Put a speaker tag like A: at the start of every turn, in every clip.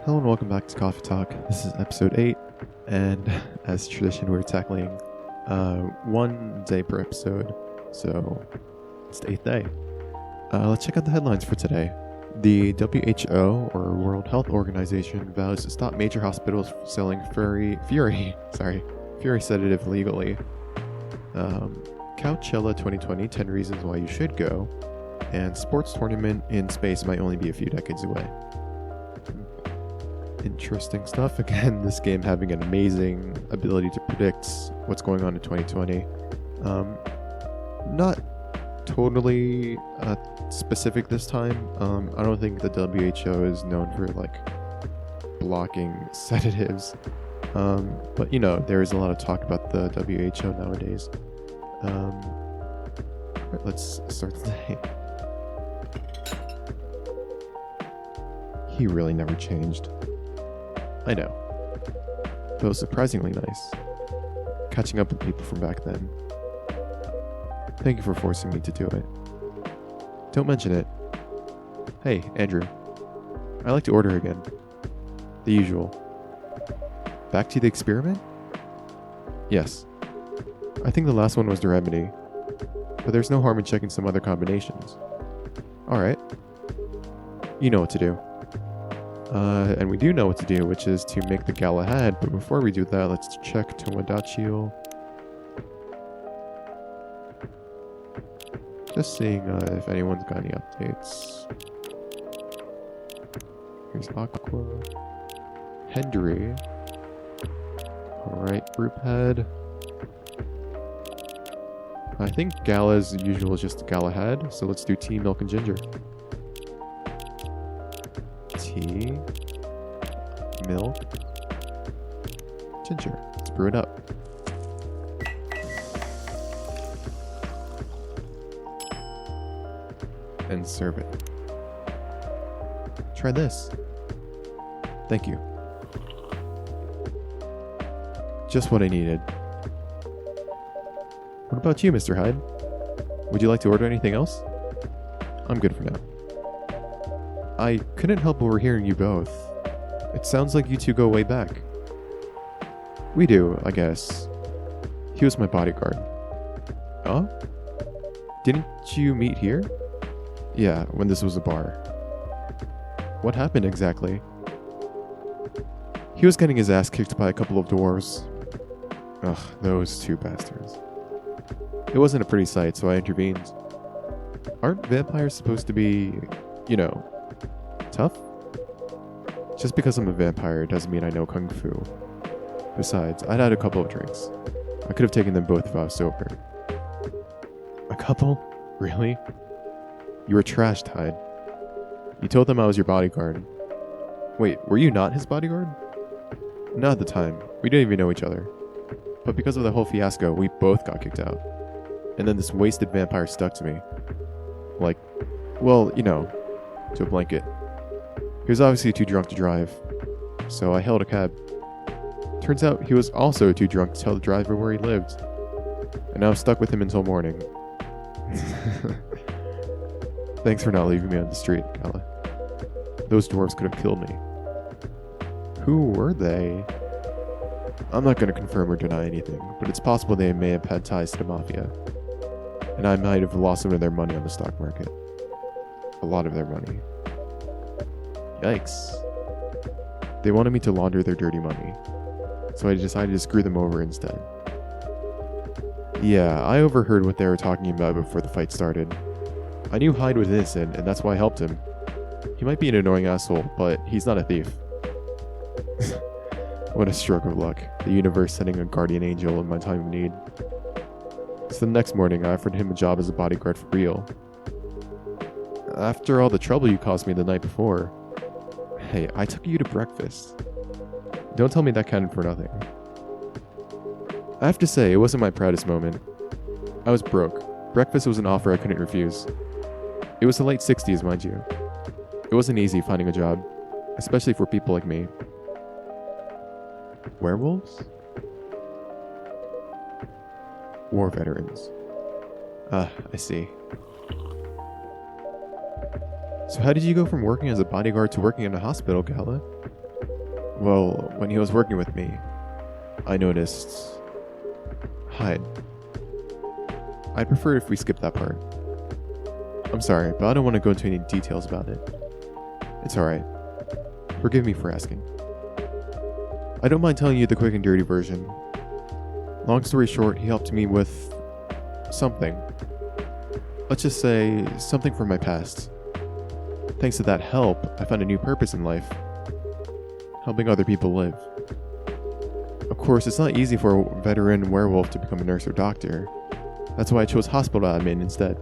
A: Hello and welcome back to Coffee Talk. This is episode 8, and as tradition, we're tackling one day per episode, so it's the 8th day. Let's check out the headlines for today. The WHO, or World Health Organization, vows to stop major hospitals from selling Fury sedative legally. Coachella 2020, 10 reasons why you should go, and sports tournament in space might only be a few decades away. Interesting stuff. Again, this game having an amazing ability to predict what's going on in 2020. Not totally specific this time. I don't think the WHO is known for blocking sedatives. But there is a lot of talk about the WHO nowadays. Right, let's start the day. He really never changed. I know. That was surprisingly nice. Catching up with people from back then. Thank you for forcing me to do it. Don't mention it. Hey, Andrew. I'd like to order again. The usual. Back to the experiment? Yes. I think the last one was the remedy. But there's no harm in checking some other combinations. Alright. You know what to do. And we do know what to do, which is to make the Gala head, but before we do that, let's check Tomodachi. Just seeing if anyone's got any updates. Here's Aqua. Hendry. Alright, group head. I think Gala as usual is just Gala head, so let's do tea, milk, and ginger. Tea, milk, ginger. Let's brew it up. And serve it. Try this. Thank you. Just what I needed. What about you, Mr. Hyde? Would you like to order anything else? I'm good for now. I couldn't help overhearing you both. It sounds like you two go way back. We do, I guess. He was my bodyguard. Oh? Didn't you meet here? Yeah, when this was a bar. What happened exactly? He was getting his ass kicked by a couple of dwarves. Ugh, those two bastards. It wasn't a pretty sight, so I intervened. Aren't vampires supposed to be, tough? Just because I'm a vampire doesn't mean I know Kung Fu. Besides, I'd had a couple of drinks. I could have taken them both if I was sober. A couple? Really? You were trashed, Hyde. You told them I was your bodyguard. Wait, were you not his bodyguard? Not at the time. We didn't even know each other. But because of the whole fiasco, we both got kicked out. And then this wasted vampire stuck to me. To a blanket. He was obviously too drunk to drive, so I hailed a cab. Turns out he was also too drunk to tell the driver where he lived, and I was stuck with him until morning. Thanks for not leaving me on the street, Gala. Those dwarves could have killed me. Who were they? I'm not going to confirm or deny anything, but it's possible they may have had ties to the mafia, and I might have lost some of their money on the stock market. A lot of their money. Yikes. They wanted me to launder their dirty money, so I decided to screw them over instead. Yeah, I overheard what they were talking about before the fight started. I knew Hyde was innocent, and that's why I helped him. He might be an annoying asshole, but he's not a thief. What a stroke of luck. The universe sending a guardian angel in my time of need. So the next morning, I offered him a job as a bodyguard for real. After all the trouble you caused me the night before. Hey, I took you to breakfast. Don't tell me that counted for nothing. I have to say, it wasn't my proudest moment. I was broke. Breakfast was an offer I couldn't refuse. It was the late 60s, mind you. It wasn't easy finding a job, especially for people like me. Werewolves? War veterans. I see. So how did you go from working as a bodyguard to working in a hospital, Gala? Well, when he was working with me, I noticed... Hyde. I'd prefer if we skip that part. I'm sorry, but I don't want to go into any details about it. It's alright. Forgive me for asking. I don't mind telling you the quick and dirty version. Long story short, he helped me with... something. Let's just say, something from my past. Thanks to that help, I found a new purpose in life. Helping other people live. Of course, it's not easy for a veteran werewolf to become a nurse or doctor. That's why I chose hospital admin instead.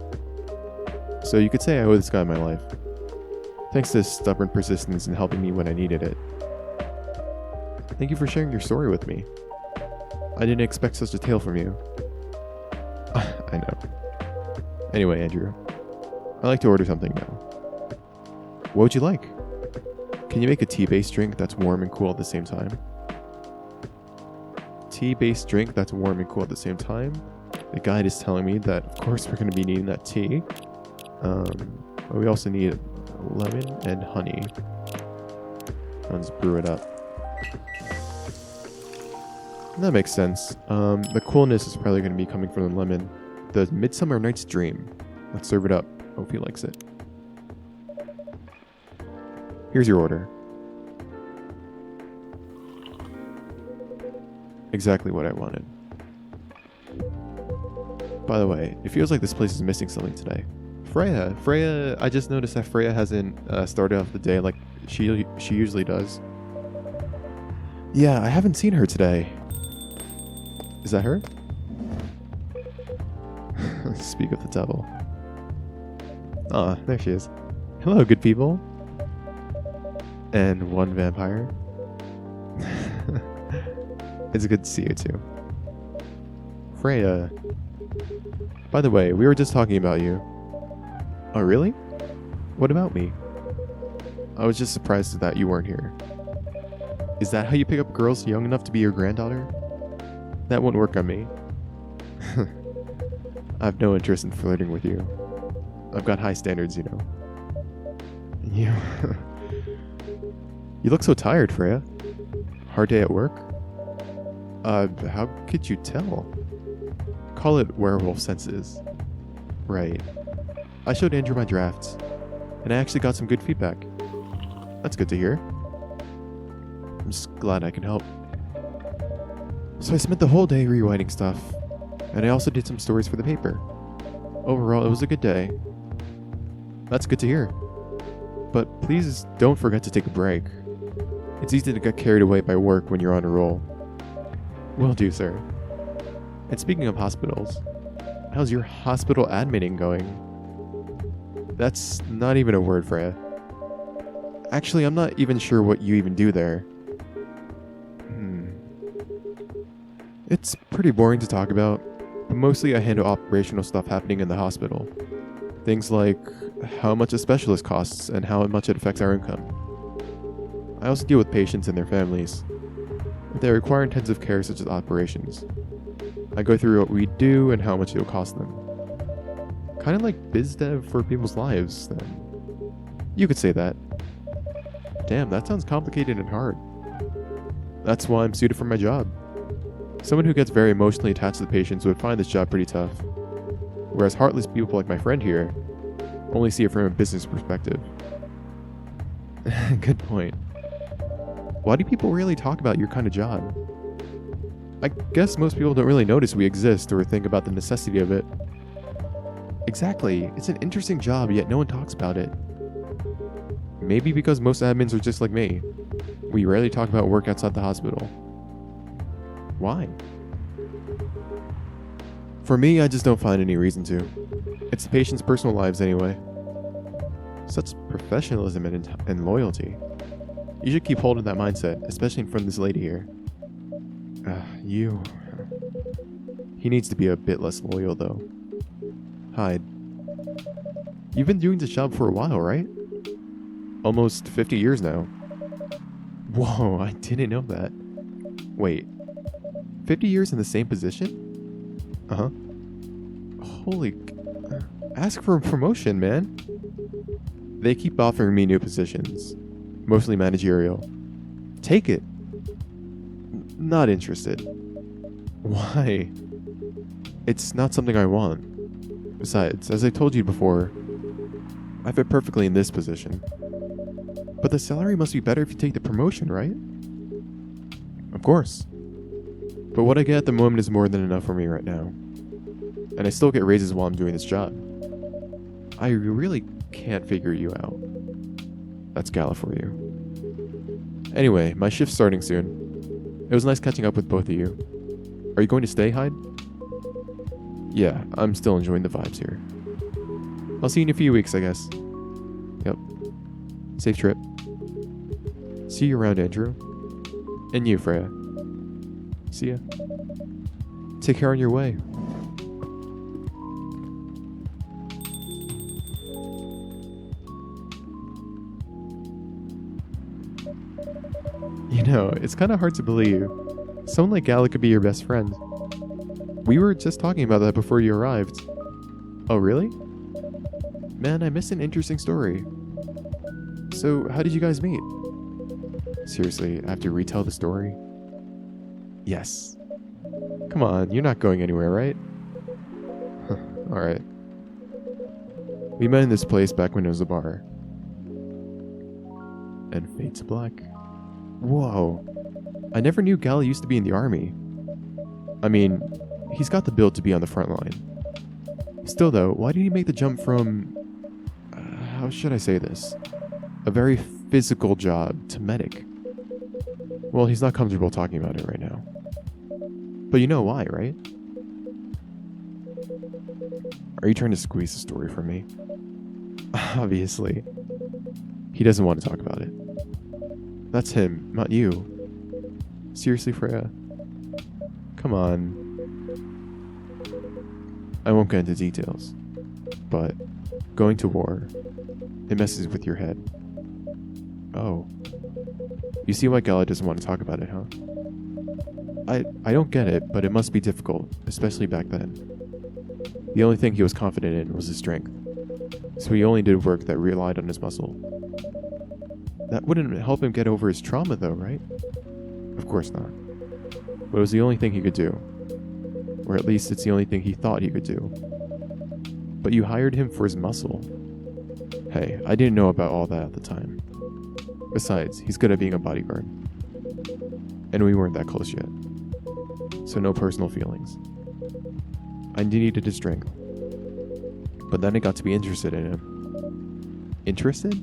A: So you could say I owe this guy my life. Thanks to his stubborn persistence in helping me when I needed it. Thank you for sharing your story with me. I didn't expect such a tale from you. I know. Anyway, Andrew, I'd like to order something now. What would you like? Can you make a tea-based drink that's warm and cool at the same time? Tea-based drink that's warm and cool at the same time? The guide is telling me that, of course, we're going to be needing that tea. But we also need lemon and honey. Let's brew it up. That makes sense. The coolness is probably going to be coming from the lemon. The Midsummer Night's Dream. Let's serve it up. Hope he likes it. Here's your order. Exactly what I wanted. By the way, it feels like this place is missing something today. Freya, I just noticed that Freya hasn't started off the day like she usually does. Yeah, I haven't seen her today. Is that her? Speak of the devil. Ah, there she is. Hello, good people. And one vampire. It's good to see you too. Freya. By the way, we were just talking about you. Oh, really? What about me? I was just surprised that you weren't here. Is that how you pick up girls young enough to be your granddaughter? That won't work on me. I have no interest in flirting with you. I've got high standards, you know. You... You look so tired, Freya. Hard day at work? How could you tell? Call it werewolf senses. Right. I showed Andrew my drafts, and I actually got some good feedback. That's good to hear. I'm just glad I can help. So I spent the whole day rewriting stuff, and I also did some stories for the paper. Overall, it was a good day. That's good to hear. But please don't forget to take a break. It's easy to get carried away by work when you're on a roll. Will do, sir. And speaking of hospitals, how's your hospital admitting going? That's not even a word, Freya. Actually, I'm not even sure what you even do there. It's pretty boring to talk about, but mostly I handle operational stuff happening in the hospital. Things like how much a specialist costs and how much it affects our income. I also deal with patients and their families. If they require intensive care such as operations, I go through what we do and how much it will cost them. Kind of like biz dev for people's lives, then. You could say that. Damn, that sounds complicated and hard. That's why I'm suited for my job. Someone who gets very emotionally attached to the patients would find this job pretty tough. Whereas heartless people like my friend here only see it from a business perspective. Good point. Why do people really talk about your kind of job? I guess most people don't really notice we exist or think about the necessity of it. Exactly. It's an interesting job, yet no one talks about it. Maybe because most admins are just like me. We rarely talk about work outside the hospital. Why? For me, I just don't find any reason to. It's the patients' personal lives anyway. Such professionalism and loyalty. You should keep holding that mindset, especially in front of this lady here. He needs to be a bit less loyal, though. Hyde. You've been doing this job for a while, right? Almost 50 years now. Whoa, I didn't know that. Wait. 50 years in the same position? Uh-huh. Holy... Ask for a promotion, man. They keep offering me new positions. Mostly managerial. Take it. Not interested. Why? It's not something I want. Besides, as I told you before, I fit perfectly in this position. But the salary must be better if you take the promotion, right? Of course. But what I get at the moment is more than enough for me right now. And I still get raises while I'm doing this job. I really can't figure you out. That's Gala for you. Anyway, my shift's starting soon. It was nice catching up with both of you. Are you going to stay, Hyde? Yeah, I'm still enjoying the vibes here. I'll see you in a few weeks, I guess. Yep. Safe trip. See you around, Andrew. And you, Freya. See ya. Take care on your way. You know, it's kind of hard to believe. Someone like Gala could be your best friend. We were just talking about that before you arrived. Oh, really? Man, I missed an interesting story. So, how did you guys meet? Seriously, I have to retell the story? Yes. Come on, you're not going anywhere, right? Alright. We met in this place back when it was a bar. And fade to black. Whoa. I never knew Gala used to be in the army. I mean, he's got the build to be on the front line. Still though, why did he make the jump from... how should I say this? A very physical job to medic? Well, he's not comfortable talking about it right now. But you know why, right? Are you trying to squeeze the story from me? Obviously. He doesn't want to talk about it. That's him, not you. Seriously, Freya? Come on. I won't get into details, but going to war, it messes with your head. Oh. You see why Gala doesn't want to talk about it, huh? I don't get it, but it must be difficult, especially back then. The only thing he was confident in was his strength, so he only did work that relied on his muscle. That wouldn't help him get over his trauma though, right? Of course not. But it was the only thing he could do. Or at least it's the only thing he thought he could do. But you hired him for his muscle. Hey, I didn't know about all that at the time. Besides, he's good at being a bodyguard. And we weren't that close yet. So no personal feelings. I needed his strength. But then I got to be interested in him. Interested?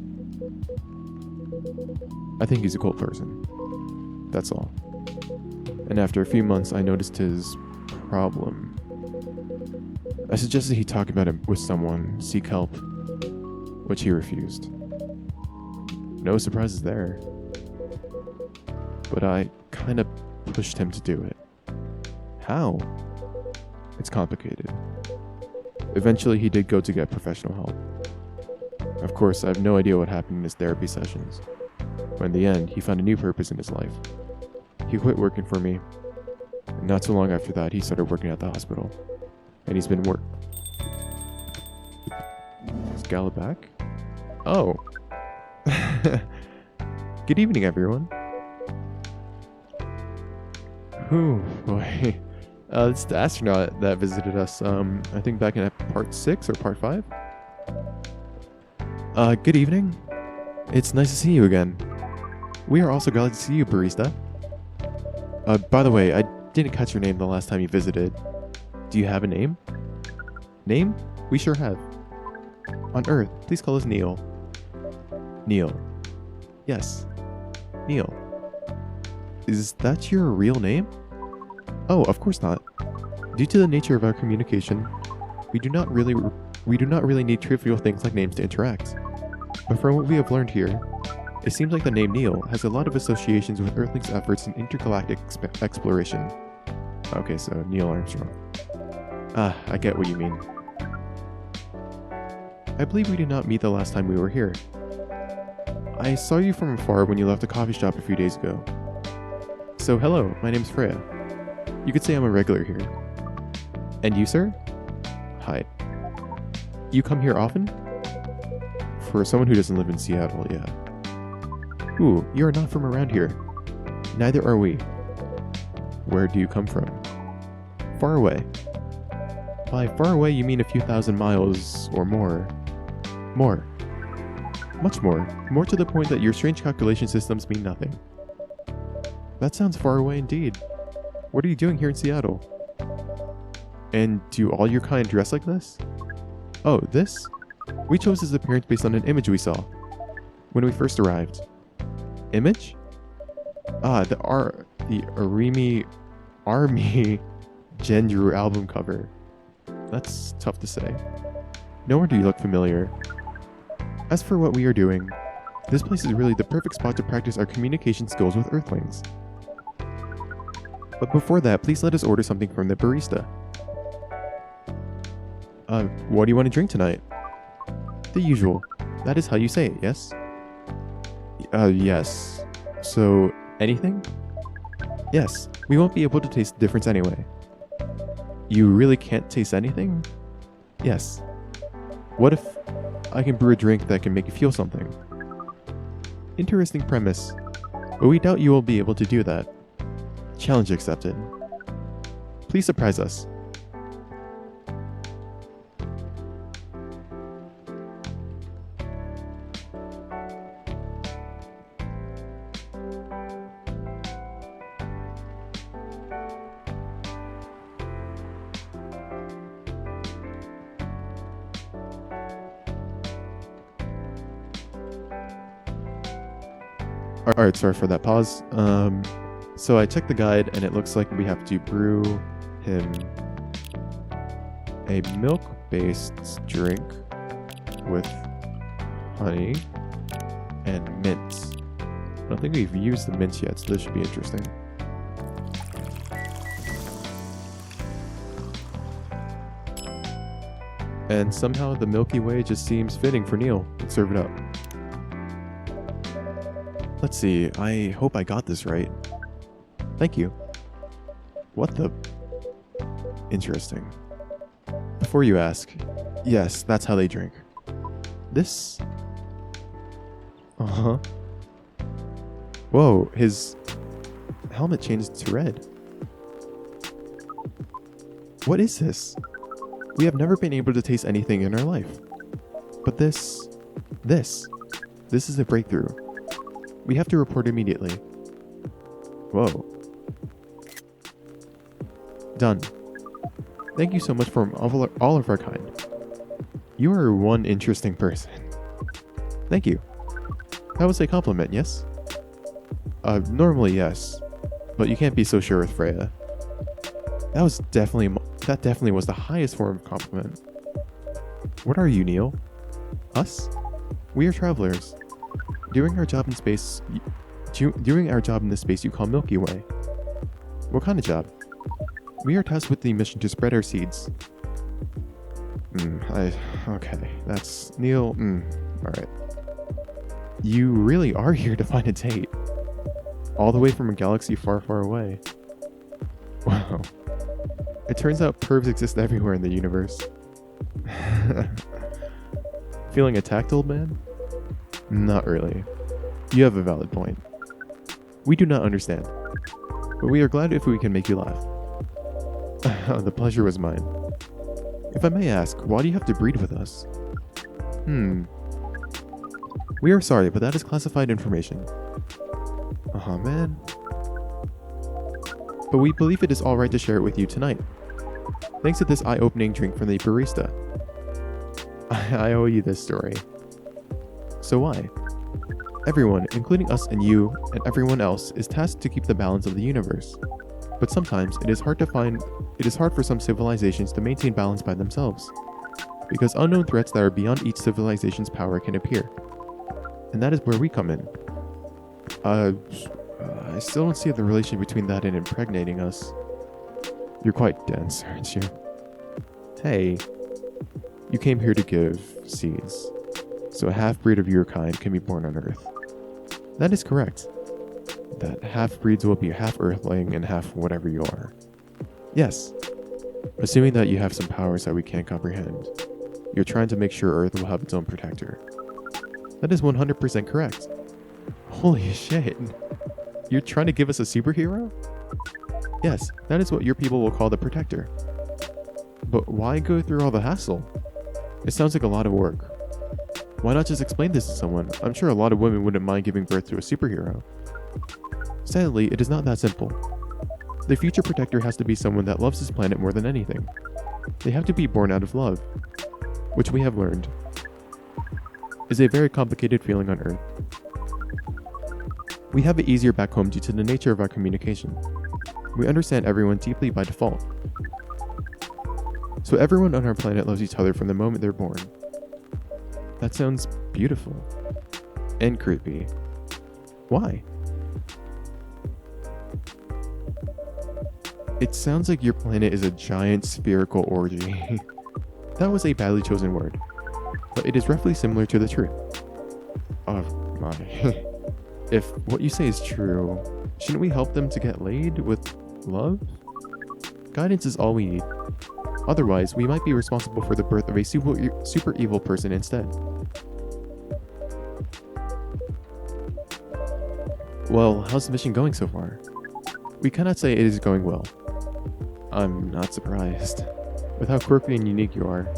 A: I think he's a cool person. That's all. And after a few months, I noticed his problem. I suggested he talk about it with someone, seek help, which he refused. No surprises there. But I kind of pushed him to do it. How? It's complicated. Eventually, he did go to get professional help. Of course, I have no idea what happened in his therapy sessions. But in the end, he found a new purpose in his life. He quit working for me. And not too long after that, he started working at the hospital. And he's been Is Gala back? Oh. Good evening, everyone. Ooh, boy. It's the astronaut that visited us, I think back in part 6 or part 5. Good evening. It's nice to see you again. We are also glad to see you, barista. By the way, I didn't catch your name the last time you visited. Do you have a name? Name? We sure have. On Earth, please call us Neil. Neil. Yes. Neil. Is that your real name? Oh, of course not. Due to the nature of our communication, we do not really need trivial things like names to interact. But from what we have learned here, it seems like the name Neil has a lot of associations with Earthlings' efforts in intergalactic exploration. Okay, so Neil Armstrong. Ah, I get what you mean. I believe we did not meet the last time we were here. I saw you from afar when you left the coffee shop a few days ago. So hello, my name's Freya. You could say I'm a regular here. And you, sir? Hi. You come here often? For someone who doesn't live in Seattle, yeah. Ooh, you are not from around here. Neither are we. Where do you come from? Far away. By far away, you mean a few thousand miles or more. More. Much more. More to the point that your strange calculation systems mean nothing. That sounds far away indeed. What are you doing here in Seattle? And do all your kind dress like this? Oh, this? We chose this appearance based on an image we saw when we first arrived. Image? Ah, the Army Gender album cover. That's tough to say. No wonder you look familiar. As for what we are doing, this place is really the perfect spot to practice our communication skills with Earthlings. But before that, please let us order something from the barista. What do you want to drink tonight? The usual. That is how you say it, yes? Yes. So, anything? Yes, we won't be able to taste the difference anyway. You really can't taste anything? Yes. What if I can brew a drink that can make you feel something? Interesting premise, but we doubt you will be able to do that. Challenge accepted. Please surprise us. Alright, sorry for that pause. So I checked the guide and it looks like we have to brew him a milk-based drink with honey and mint. I don't think we've used the mint yet, so this should be interesting. And somehow the Milky Way just seems fitting for Neil. Let's serve it up. Let's see, I hope I got this right. Thank you. What the? Interesting. Before you ask, yes, that's how they drink. This? Uh-huh. Whoa, his helmet changed to red. What is this? We have never been able to taste anything in our life. But this is a breakthrough. We have to report immediately. Whoa. Done. Thank you so much for all of our kind. You are one interesting person. Thank you. That was a compliment, yes? Normally yes, but you can't be so sure with Freya. That definitely was the highest form of compliment. What are you, Neil? Us? We are travelers. Doing our job in space. Doing our job in the space you call Milky Way. What kind of job? We are tasked with the mission to spread our seeds. Okay, that's Neil. Alright. You really are here to find a date. All the way from a galaxy far, far away. Wow. It turns out pervs exist everywhere in the universe. Feeling attacked, old man? Not really. You have a valid point. We do not understand, but we are glad if we can make you laugh. The pleasure was mine. If I may ask, why do you have to breed with us? We are sorry, but that is classified information. Man. But we believe it is alright to share it with you tonight. Thanks to this eye-opening drink from the barista. I owe you this story. So why? Everyone, including us and you and everyone else, is tasked to keep the balance of the universe. But sometimes it is hard for some civilizations to maintain balance by themselves, because unknown threats that are beyond each civilization's power can appear. And that is where we come in. I still don't see the relation between that and impregnating us. You're quite dense, aren't you? Hey, you came here to give seeds, so a half-breed of your kind can be born on Earth. That is correct. That half-breeds will be half Earthling and half whatever you are. Yes, assuming that you have some powers that we can't comprehend. You're trying to make sure Earth will have its own protector. That is 100% correct. Holy shit. You're trying to give us a superhero? Yes, that is what your people will call the protector. But why go through all the hassle? It sounds like a lot of work. Why not just explain this to someone? I'm sure a lot of women wouldn't mind giving birth to a superhero. Sadly, it is not that simple. The future protector has to be someone that loves this planet more than anything. They have to be born out of love, which we have learned is a very complicated feeling on Earth. We have it easier back home due to the nature of our communication. We understand everyone deeply by default. So everyone on our planet loves each other from the moment they're born. That sounds beautiful. And creepy. Why? It sounds like your planet is a giant spherical orgy. That was a badly chosen word, but it is roughly similar to the truth. Oh my. If what you say is true, shouldn't we help them to get laid with love? Guidance is all we need. Otherwise, we might be responsible for the birth of a super evil person instead. Well, how's the mission going so far? We cannot say it is going well. I'm not surprised. With how quirky and unique you are,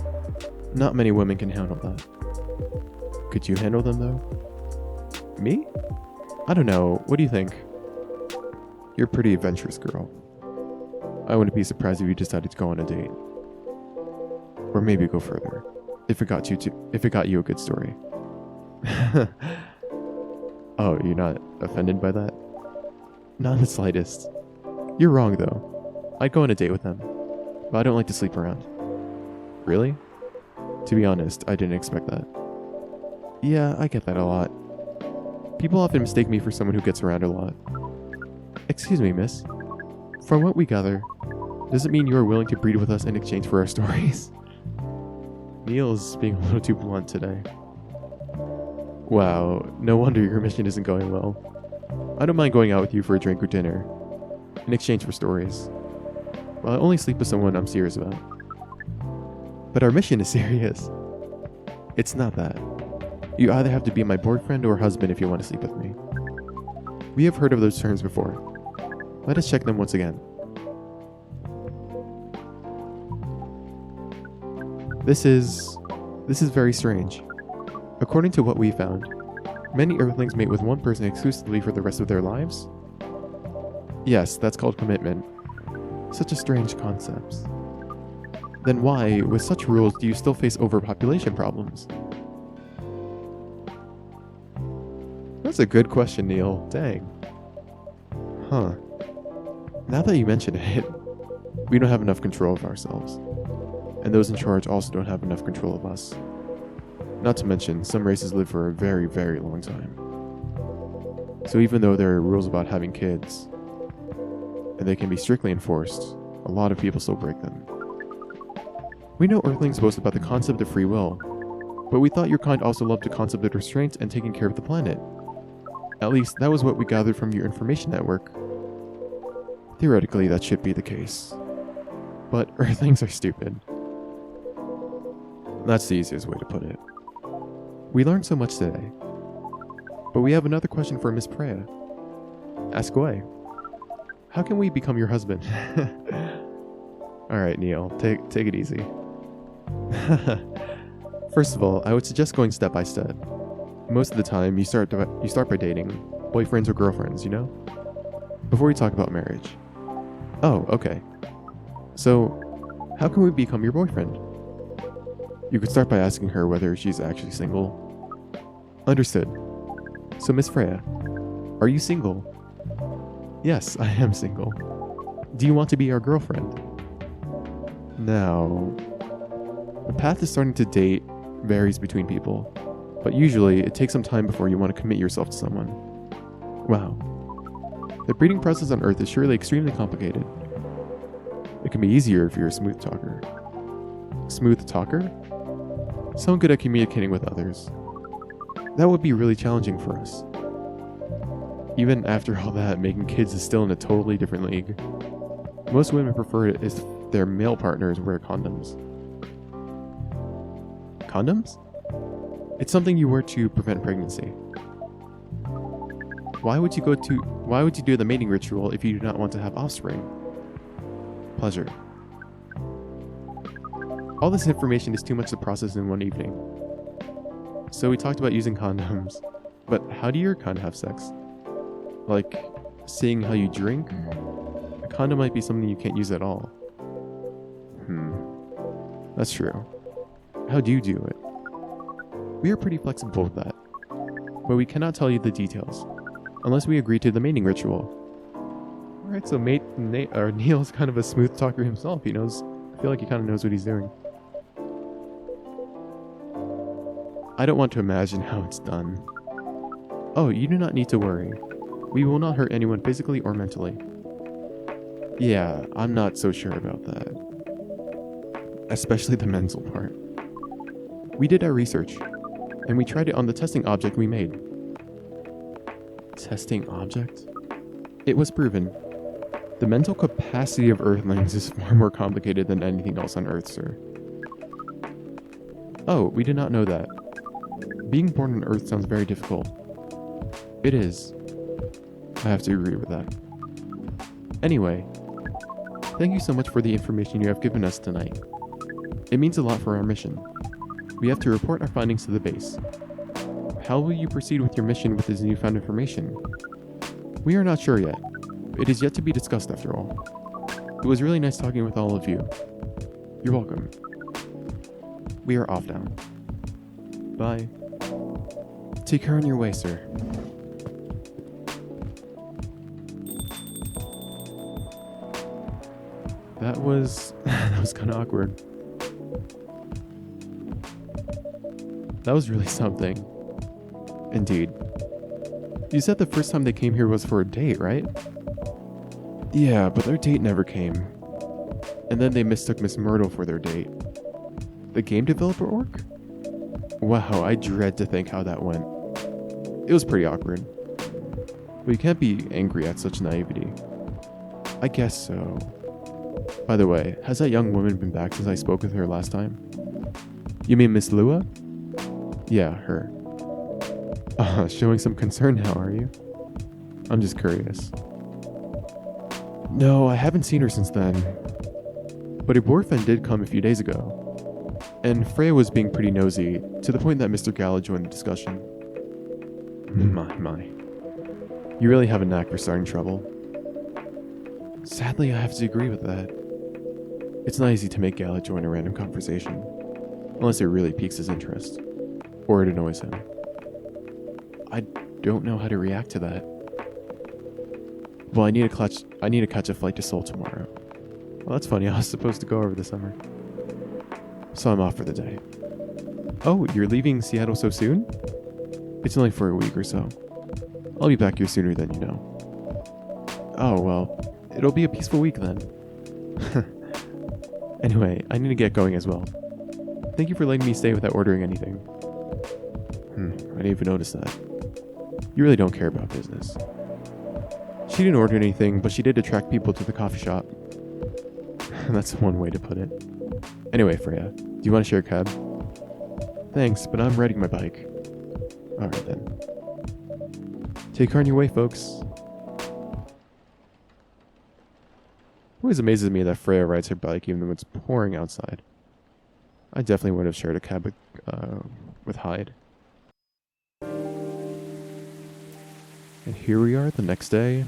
A: not many women can handle that. Could you handle them though? Me? I don't know. What do you think? You're a pretty adventurous girl. I wouldn't be surprised if you decided to go on a date. Or maybe go further. If it got you a good story. Oh, you're not offended by that? Not in the slightest. You're wrong though. I'd go on a date with them. But I don't like to sleep around. Really? To be honest, I didn't expect that. Yeah, I get that a lot. People often mistake me for someone who gets around a lot. Excuse me, miss. From what we gather, does it mean you are willing to breed with us in exchange for our stories? Neil's being a little too blunt today. Wow, no wonder your mission isn't going well. I don't mind going out with you for a drink or dinner, in exchange for stories. But I only sleep with someone I'm serious about. But our mission is serious. It's not that. You either have to be my boyfriend or husband if you want to sleep with me. We have heard of those terms before. Let us check them once again. This is very strange. According to what we found, many Earthlings mate with one person exclusively for the rest of their lives. Yes, that's called commitment. Such a strange concept. Then why, with such rules, do you still face overpopulation problems? That's a good question, Neil. Dang. Huh. Now that you mention it, we don't have enough control of ourselves. And those in charge also don't have enough control of us. Not to mention, some races live for a very, very long time. So even though there are rules about having kids, and they can be strictly enforced, a lot of people still break them. We know Earthlings boast about the concept of free will, but we thought your kind also loved the concept of restraint and taking care of the planet. At least, that was what we gathered from your information network. Theoretically, that should be the case. But Earthlings are stupid. That's the easiest way to put it. We learned so much today. But we have another question for Miss Preya. Ask away. How can we become your husband? Alright, Neil, take it easy. First of all, I would suggest going step by step. Most of the time, you start by dating, boyfriends or girlfriends, you know? Before you talk about marriage. Oh, okay. So, how can we become your boyfriend? You could start by asking her whether she's actually single. Understood. So, Miss Freya, are you single? Yes, I am single. Do you want to be our girlfriend? Now, the path to starting to date varies between people, but usually it takes some time before you want to commit yourself to someone. Wow. The breeding process on Earth is surely extremely complicated. It can be easier if you're a smooth talker. Smooth talker? Someone good at communicating with others. That would be really challenging for us. Even after all that, making kids is still in a totally different league. Most women prefer it if their male partners wear condoms. Condoms? It's something you wear to prevent pregnancy. Why would Why would you do the mating ritual if you do not want to have offspring? Pleasure. All this information is too much to process in one evening. So we talked about using condoms, but how do your kind have sex? Like, seeing how you drink? A condom might be something you can't use at all. That's true. How do you do it? We are pretty flexible with that, but we cannot tell you the details, unless we agree to the mating ritual. Alright, so Neil's kind of a smooth talker himself. I feel like he kind of knows what he's doing. I don't want to imagine how it's done. Oh, you do not need to worry. We will not hurt anyone physically or mentally. Yeah, I'm not so sure about that. Especially the mental part. We did our research, and we tried it on the testing object we made. Testing object? It was proven. The mental capacity of Earthlings is far more complicated than anything else on Earth, sir. Oh, we did not know that. Being born on Earth sounds very difficult. It is. I have to agree with that. Anyway, thank you so much for the information you have given us tonight. It means a lot for our mission. We have to report our findings to the base. How will you proceed with your mission with this newfound information? We are not sure yet. It is yet to be discussed after all. It was really nice talking with all of you. You're welcome. We are off now. Bye. Take care on your way, sir. That was kind of awkward. That was really something. Indeed. You said the first time they came here was for a date, right? Yeah, but their date never came. And then they mistook Miss Myrtle for their date. The game developer orc? Wow, I dread to think how that went. It was pretty awkward. But you can't be angry at such naivety. I guess so. By the way, has that young woman been back since I spoke with her last time? You mean Miss Lua? Yeah, her. Showing some concern now, are you? I'm just curious. No, I haven't seen her since then. But her boyfriend did come a few days ago. And Freya was being pretty nosy, to the point that Mr. Gala joined the discussion. My. You really have a knack for starting trouble. Sadly, I have to agree with that. It's not easy to make Gala join a random conversation, unless it really piques his interest, or it annoys him. I don't know how to react to that. Well, I need to catch a flight to Seoul tomorrow. Well, that's funny. I was supposed to go over the summer. So I'm off for the day. Oh, you're leaving Seattle so soon? It's only for a week or so. I'll be back here sooner than you know. Oh, well, it'll be a peaceful week then. Anyway, I need to get going as well. Thank you for letting me stay without ordering anything. I didn't even notice that. You really don't care about business. She didn't order anything, but she did attract people to the coffee shop. That's one way to put it. Anyway, Freya, do you want to share a cab? Thanks, but I'm riding my bike. Alright then. Take care on your way, folks. It always amazes me that Freya rides her bike even though it's pouring outside. I definitely would have shared a cab with Hyde. And here we are the next day.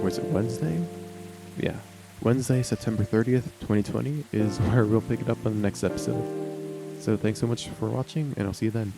A: Was it Wednesday? Yeah. Wednesday, September 30th, 2020 is where we'll pick it up on the next episode. So thanks so much for watching, and I'll see you then.